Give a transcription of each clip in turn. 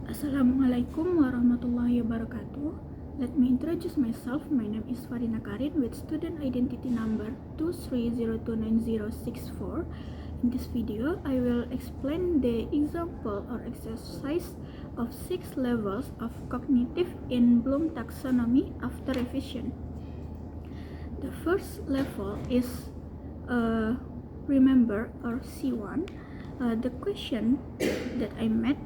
Assalamualaikum warahmatullahi wabarakatuh. Let me introduce myself. My name is Farina Karin with student identity number 230296064. In this video, I will explain the example or exercise of 6 levels of cognitive in Bloom taxonomy after revision. The first level is remember or C1. The question that I met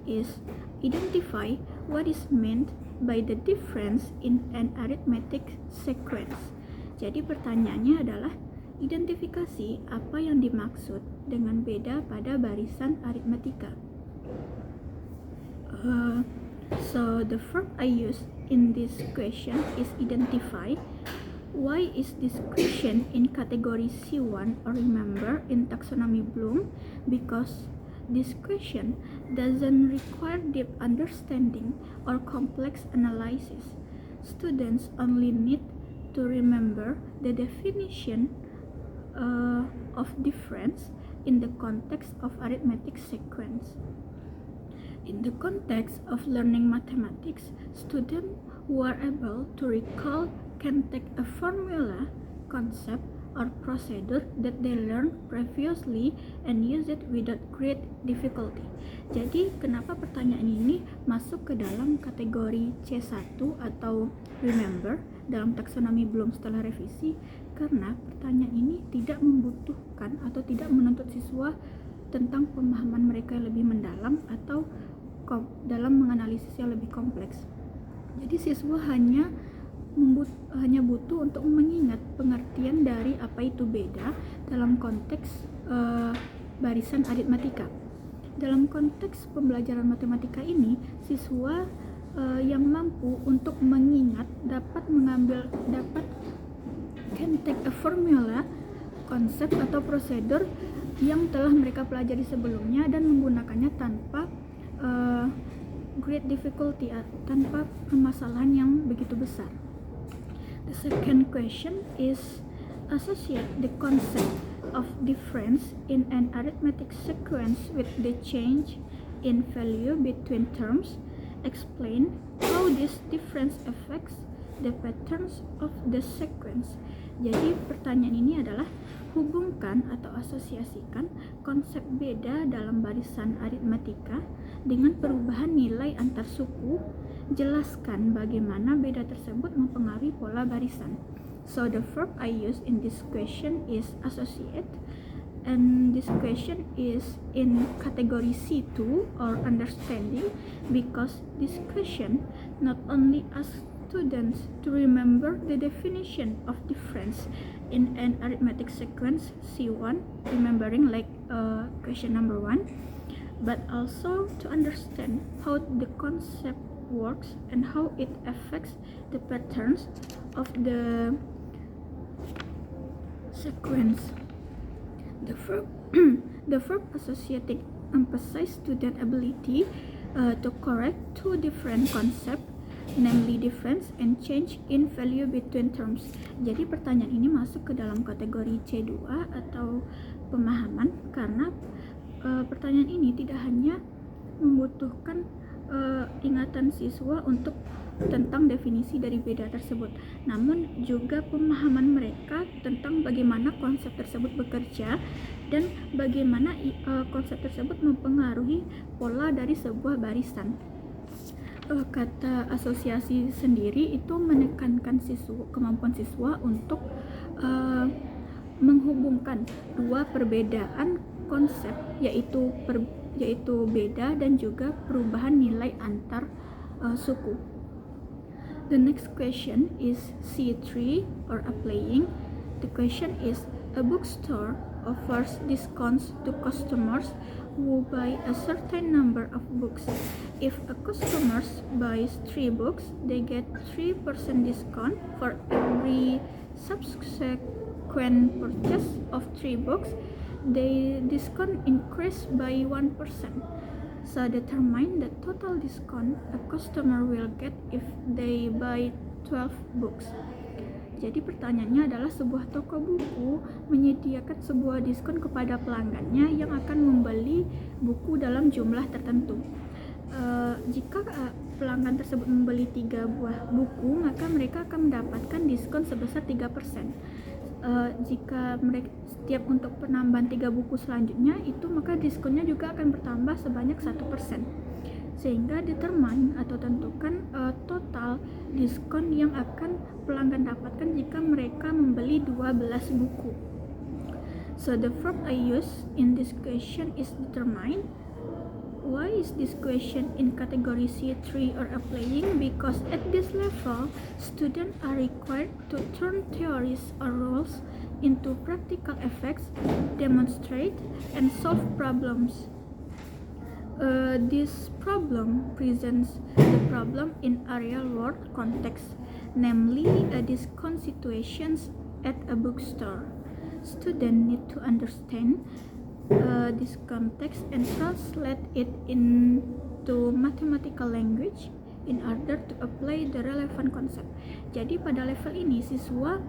is identify what is meant by the difference in an arithmetic sequence. Jadi pertanyaannya adalah identifikasi apa yang dimaksud dengan beda pada barisan aritmetika. So the verb I use in this question is identify. Why is this question in category C1 or remember in taxonomy Bloom? Because this question doesn't require deep understanding or complex analysis. Students only need to remember the definition of difference in the context of arithmetic sequence. In the context of learning mathematics, students who are able to recall can take a formula, concept, or procedure that they learned previously and use it without great difficulty. Jadi, kenapa pertanyaan ini masuk ke dalam kategori C1 atau remember dalam taksonomi Bloom setelah revisi? Karena pertanyaan ini tidak membutuhkan atau tidak menuntut siswa tentang pemahaman mereka yang lebih mendalam atau dalam menganalisis yang lebih kompleks. Jadi siswa hanya butuh untuk mengingat pengertian dari apa itu beda dalam konteks barisan aritmatika. Dalam konteks pembelajaran matematika ini, siswa yang mampu untuk mengingat can take a formula, konsep atau prosedur yang telah mereka pelajari sebelumnya dan menggunakannya tanpa great difficulty, tanpa permasalahan yang begitu besar. The second question is associate the concept of difference in an arithmetic sequence with the change in value between terms. Explain how this difference affects the patterns of the sequence. Jadi pertanyaan ini adalah hubungkan atau asosiasikan konsep beda dalam barisan aritmatika dengan perubahan nilai antar suku. Jelaskan bagaimana beda tersebut mempengaruhi pola barisan. So the verb I use in this question is associate, and this question is in category C2 or understanding because this question not only asks students to remember the definition of difference in an arithmetic sequence C1, remembering like question number 1, but also to understand how the concept works and how it affects the patterns of the sequence. The verb associating emphasizes student ability to correct two different concepts, namely difference and change in value between terms. Jadi pertanyaan ini masuk ke dalam kategori C2 atau pemahaman karena pertanyaan ini tidak hanya membutuhkan ingatan siswa untuk tentang definisi dari beda tersebut, namun juga pemahaman mereka tentang bagaimana konsep tersebut bekerja dan bagaimana konsep tersebut mempengaruhi pola dari sebuah barisan. Kata asosiasi sendiri itu menekankan kemampuan siswa untuk menghubungkan dua perbedaan konsep, yaitu beda dan juga perubahan nilai antar suku. The next question is C3 or applying. The question is a bookstore offers discounts to customers who buy a certain number of books. If a customer buys 3 books, they get 3% discount for every subsequent purchase of 3 books. The discount increased by 1%. So determine the total discount a customer will get if they buy 12 books. Jadi pertanyaannya adalah sebuah toko buku menyediakan sebuah diskon kepada pelanggannya yang akan membeli buku dalam jumlah tertentu. Jika pelanggan tersebut membeli 3 buah buku, maka mereka akan mendapatkan diskon sebesar 3%. Jika mereka setiap untuk penambahan 3 buku selanjutnya itu, maka diskonnya juga akan bertambah sebanyak 1%. Sehingga determine atau tentukan total diskon yang akan pelanggan dapatkan jika mereka membeli 12 buku. So the verb I use in this question is determine. Why is this question in category C3 or applying? Because at this level, students are required to turn theories or rules into practical effects, demonstrate, and solve problems. This problem presents the problem in a real-world context, namely discount situations at a bookstore. Students need to understand this context and translate it into mathematical language in order to apply the relevant concept. Jadi pada level ini siswa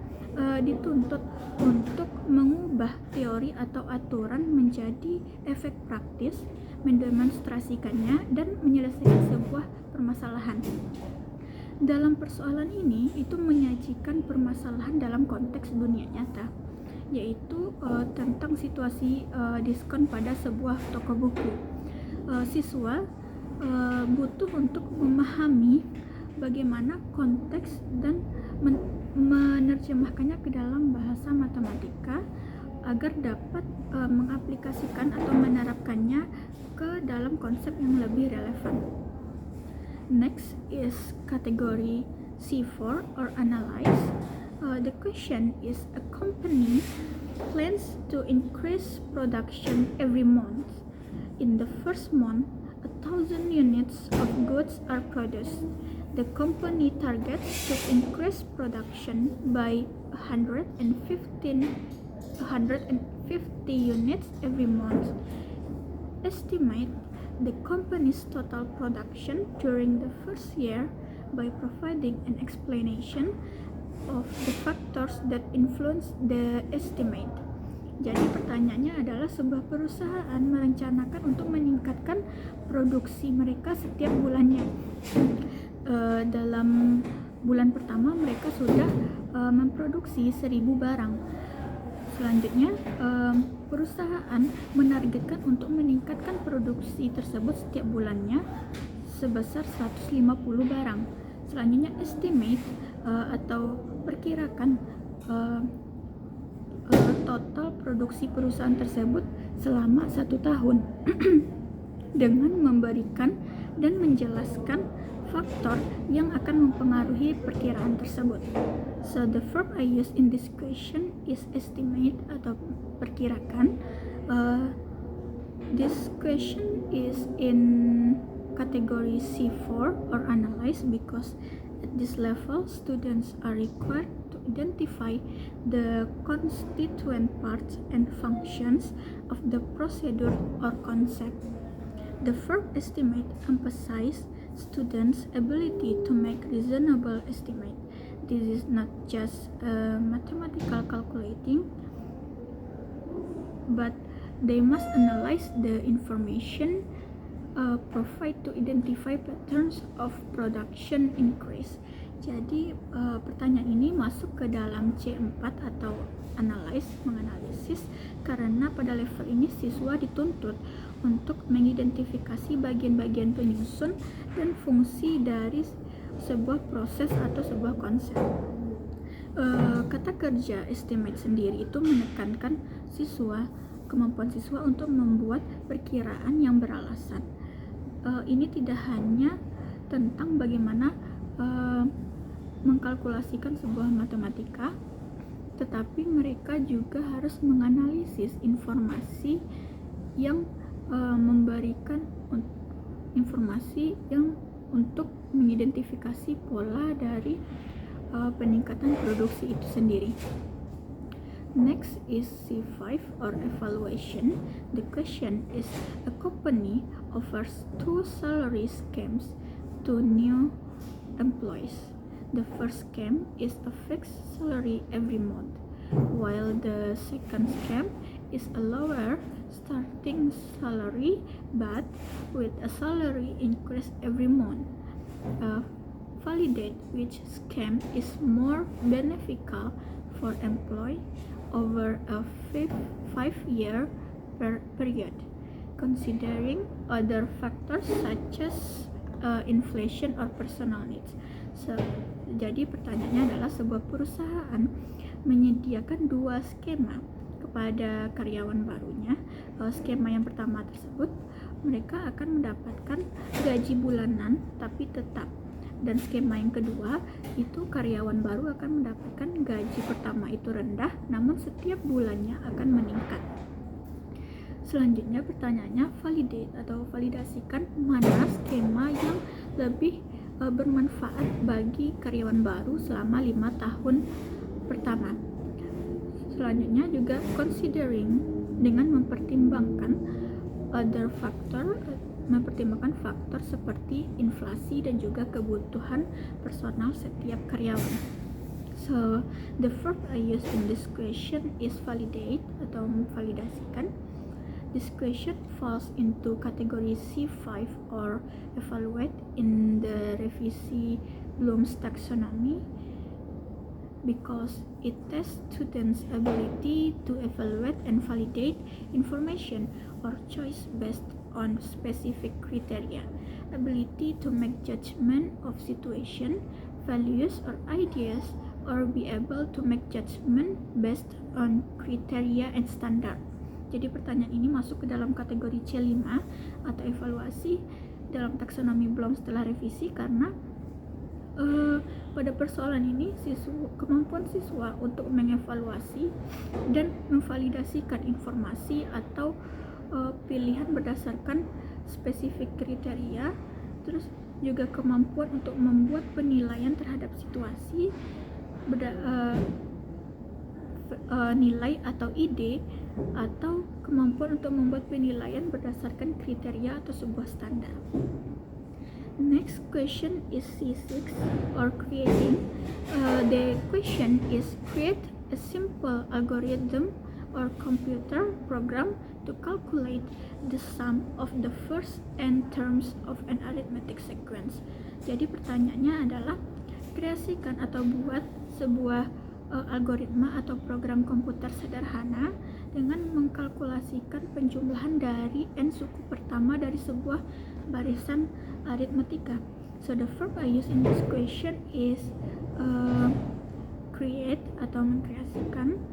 dituntut untuk mengubah teori atau aturan menjadi efek praktis, mendemonstrasikannya, dan menyelesaikan sebuah permasalahan. Dalam persoalan ini, itu menyajikan permasalahan dalam konteks dunia nyata, yaitu tentang situasi diskon pada sebuah toko buku. Siswa butuh untuk memahami bagaimana konteks dan menerjemahkannya ke dalam bahasa matematika agar dapat mengaplikasikan atau menerapkannya ke dalam konsep yang lebih relevan. Next is category C4 or analyze. The question is, a company plans to increase production every month. In the first month, 1,000 units of goods are produced. The company targets to increase production by 150 units every month. Estimate the company's total production during the first year by providing an explanation of the factors that influence the estimate. Jadi pertanyaannya adalah, sebuah perusahaan merencanakan untuk meningkatkan produksi mereka setiap bulannya. Dalam bulan pertama mereka sudah memproduksi 1.000 barang. Selanjutnya, perusahaan menargetkan untuk meningkatkan produksi tersebut setiap bulannya sebesar 150 barang. Selanjutnya, estimate atau perkirakan total produksi perusahaan tersebut selama 1 tahun dengan memberikan dan menjelaskan faktor yang akan mempengaruhi perkiraan tersebut. So the verb I use in this question is estimate atau perkirakan. This question is in category C4 or analyze because at this level students are required to identify the constituent parts and functions of the procedure or concept. The verb estimate emphasizes students' ability to make reasonable estimate. This is not just mathematical calculating, but they must analyze the information provide to identify patterns of production increase. Jadi pertanyaan ini masuk ke dalam C4 atau analyze, menganalisis, karena pada level ini siswa dituntut untuk mengidentifikasi bagian-bagian penyusun dan fungsi dari sebuah proses atau sebuah konsep. Kata kerja estimate sendiri itu menekankan kemampuan siswa untuk membuat perkiraan yang beralasan. Ini tidak hanya tentang bagaimana mengkalkulasikan sebuah matematika, tetapi mereka juga harus menganalisis informasi yang memberikan informasi yang untuk mengidentifikasi pola dari peningkatan produksi itu sendiri. Next is C5 or evaluation. The question is, a company offers 2 salary schemes to new employees. The first scheme is a fixed salary every month, while the second scheme is a lower starting salary but with a salary increase every month. Validate which scheme is more beneficial for employee over a 5-year period, considering other factors such as inflation or personal needs. Jadi pertanyaannya adalah sebuah perusahaan menyediakan 2 skema kepada karyawan barunya. Skema yang pertama tersebut mereka akan mendapatkan gaji bulanan tapi tetap, dan skema yang kedua itu karyawan baru akan mendapatkan gaji pertama itu rendah namun setiap bulannya akan meningkat. Selanjutnya pertanyaannya, validate atau validasikan mana skema yang lebih bermanfaat bagi karyawan baru selama 5 tahun pertama. Selanjutnya juga considering dengan mempertimbangkan other factor, mempertimbangkan faktor seperti inflasi dan juga kebutuhan personal setiap karyawan. So the verb I use in this question is validate atau memvalidasikan. This question falls into category C5 or evaluate in the revisi Bloom's taxonomy because it tests students' ability to evaluate and validate information or choice based on specific criteria, ability to make judgment of situation, values or ideas, or be able to make judgment based on criteria and standard. Jadi pertanyaan ini masuk ke dalam kategori C5 atau evaluasi dalam taksonomi Bloom setelah revisi karena pada persoalan ini kemampuan siswa untuk mengevaluasi dan memvalidasikan informasi atau pilihan berdasarkan spesifik kriteria, terus juga kemampuan untuk membuat penilaian terhadap situasi, nilai atau ide, atau kemampuan untuk membuat penilaian berdasarkan kriteria atau sebuah standar. Next question is C6 or creating. The question is create a simple algorithm or computer program to calculate the sum of the first n terms of an arithmetic sequence. Jadi pertanyaannya adalah kreasikan atau buat sebuah algoritma atau program komputer sederhana dengan mengkalkulasikan penjumlahan dari n suku pertama dari sebuah barisan aritmetika. So the verb I use in this question is create atau mengkreasikan.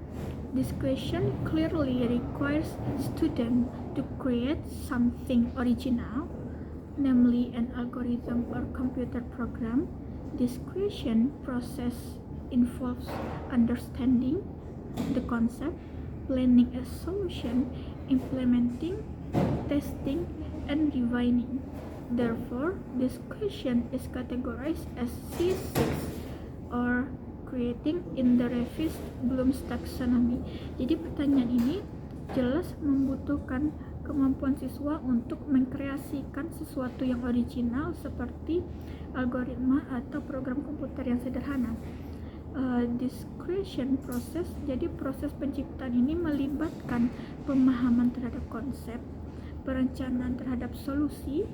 This question clearly requires student to create something original, namely an algorithm or computer program. This creation process involves understanding the concept, planning a solution, implementing, testing, and refining. Therefore, this question is categorized as C6 or creating in the revised Bloom's taxonomy. Jadi pertanyaan ini jelas membutuhkan kemampuan siswa untuk mengkreasikan sesuatu yang original seperti algoritma atau program komputer yang sederhana. This creation process, jadi proses penciptaan ini melibatkan pemahaman terhadap konsep, perencanaan terhadap solusi,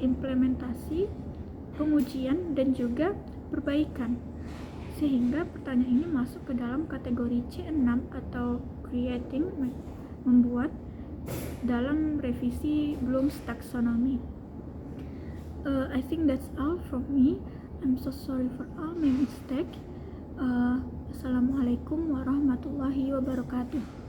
implementasi, pengujian, dan juga perbaikan. Sehingga pertanyaan ini masuk ke dalam kategori C6 atau creating, membuat dalam revisi Bloom's taxonomy. I think that's all from me. I'm so sorry for all my mistake. Assalamualaikum warahmatullahi wabarakatuh.